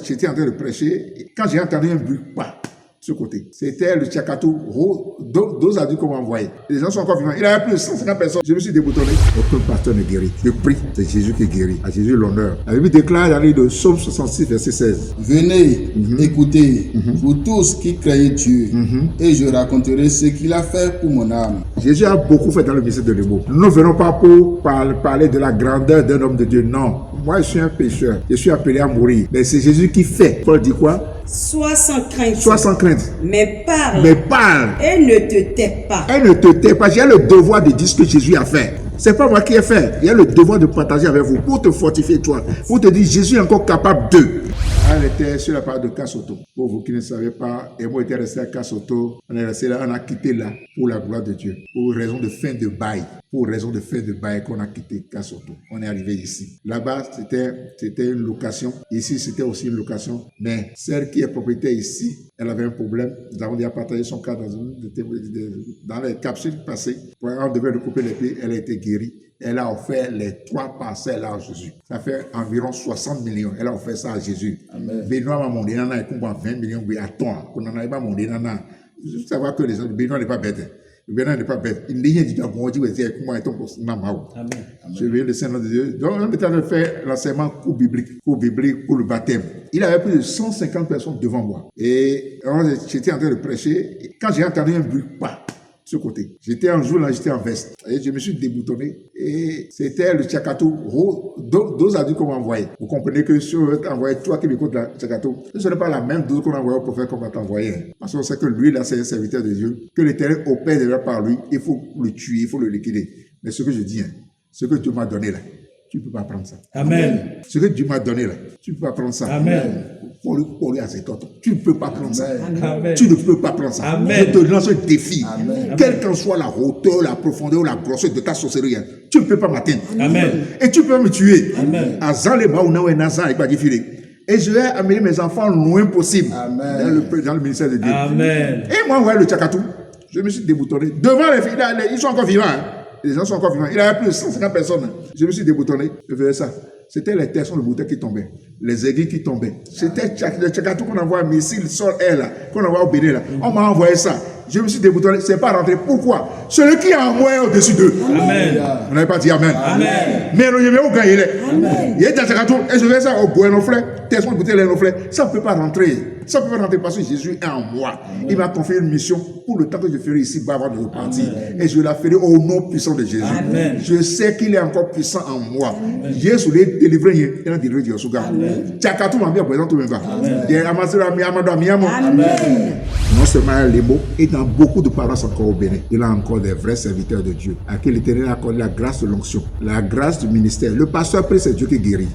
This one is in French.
j'étais en train de prêcher, quand j'ai entendu un bruit, pas ce côté. C'était le Tchakatou, deux adultes qu'on m'a envoyé. Les gens sont encore vivants. Il y avait plus de 150 personnes. Je me suis déboutonné. Aucun pasteur ne guérit. Je prie, c'est Jésus qui guérit. À Jésus l'honneur. La Bible déclare dans le livre de Psaume 66, verset 16. Venez, écoutez, vous tous qui craignez Dieu, et je raconterai ce qu'il a fait pour mon âme. Jésus a beaucoup fait dans le ministère de l'Émo. Nous ne venons pas pour parler de la grandeur d'un homme de Dieu. Non. Moi, je suis un pécheur. Je suis appelé à mourir. Mais c'est Jésus qui fait. Paul dit quoi? Sois sans crainte. Sois sans crainte. Mais parle. Mais parle. Et ne te tais pas. Elle ne te tait pas. J'ai le devoir de dire ce que Jésus a fait. C'est pas moi qui ai fait. Il y a le devoir de partager avec vous pour te fortifier toi. Pour te dire Jésus est encore capable de. Elle était sur la part de Kassoto. Pour vous qui ne savez pas, et moi était resté à Kassoto. On est resté là, on a quitté là pour la gloire de Dieu. Pour raison de fin de bail. Pour raison de fin de bail qu'on a quitté Kassoto. On est arrivé ici. Là-bas, c'était une location. Ici, c'était aussi une location. Mais celle qui est propriétaire ici, elle avait un problème. Nous avons déjà partagé son cas dans les capsules passées. On devait recouper les pieds. Elle a été guérie. Elle a offert les 3 parcelles à Jésus. Ça fait environ 60 millions. Elle a offert ça à Jésus. Benoît m'a demandé, nana, il comprend 20 millions, mais attends, qu'on n'en a pas demandé, nana. Il faut savoir que les gens, Benoît n'est pas bête. Benoît n'est pas bête. Il n'est rien du tout à moi, comment est ton maman. Je viens de Saint-Nom de Dieu. Donc, on est en train de faire l'enseignement cours biblique pour le baptême. Il avait plus de 150 personnes devant moi. Et j'étais en train de prêcher. Quand j'ai entendu un bruit, pas ce côté. J'étais un jour là, j'étais en veste. Et je me suis déboutonné. Et c'était le Tchakatou, deux adultes qu'on m'a envoyé. Vous comprenez que si on veut t'envoyer, toi qui m'écoutes là, Tchakatou, ce n'est pas la même dose qu'on a envoyé au prophète qu'on va t'envoyer. Parce qu'on sait que lui, là, c'est un serviteur de Dieu. Que l'Éternel opère déjà par lui. Il faut le tuer, il faut le liquider. Mais ce que je dis, ce que Dieu m'a donné là, tu ne peux pas prendre ça. Amen. Ce que Dieu m'a donné là, tu ne peux pas prendre ça. Amen. Tu ne peux pas prendre ça. Amen. Tu ne peux pas prendre ça. Amen. Je te lance un défi. Amen. Quelle qu'en soit la hauteur, la profondeur ou la grosseur de ta sorcellerie, tu ne peux pas m'atteindre. Amen. Et tu peux me tuer. Amen. Et je vais amener mes enfants loin possible. Amen. Dans le ministère de Dieu. Amen. Et moi, le Tchakatou, je me suis déboutonné. Devant les filles, ils sont encore vivants. Les gens sont encore vivants. Il y avait plus de 150 personnes. Je me suis déboutonné. Je faisais ça. C'était les tessons de bouteilles qui tombaient. Les aiguilles qui tombaient. C'était le Tchakatou qu'on envoie un missile sol air là, qu'on envoie au Bénin là. On m'a envoyé ça. Je me suis déboutonné. C'est pas rentré. Pourquoi? Celui qui a envoyé au-dessus d'eux. Amen. On n'avait pas dit Amen. Amen. Mais le Yéméo gagne. Il y a des Tchakatou. Et je fais ça au Bois Noflé. Tesson de bouteilles Noflé. Ça ne peut pas rentrer. Ça ne peut pas rentrer parce que Jésus est en moi. Il m'a confié une mission pour le temps que je ferai ici avant de repartir. Et je la ferai au nom puissant de Jésus. Amen. Je sais qu'il est encore puissant en moi. Jésus l'a délivré. Il a délivré Dieu. Tchakatou m'a bien présent tout le monde. Non seulement les mots, et dans beaucoup de paroisses encore au Bénin, il a encore des vrais serviteurs de Dieu, à qui l'Éternel a accordé la grâce de l'onction, la grâce du ministère. Le pasteur prie, c'est Dieu qui guérit.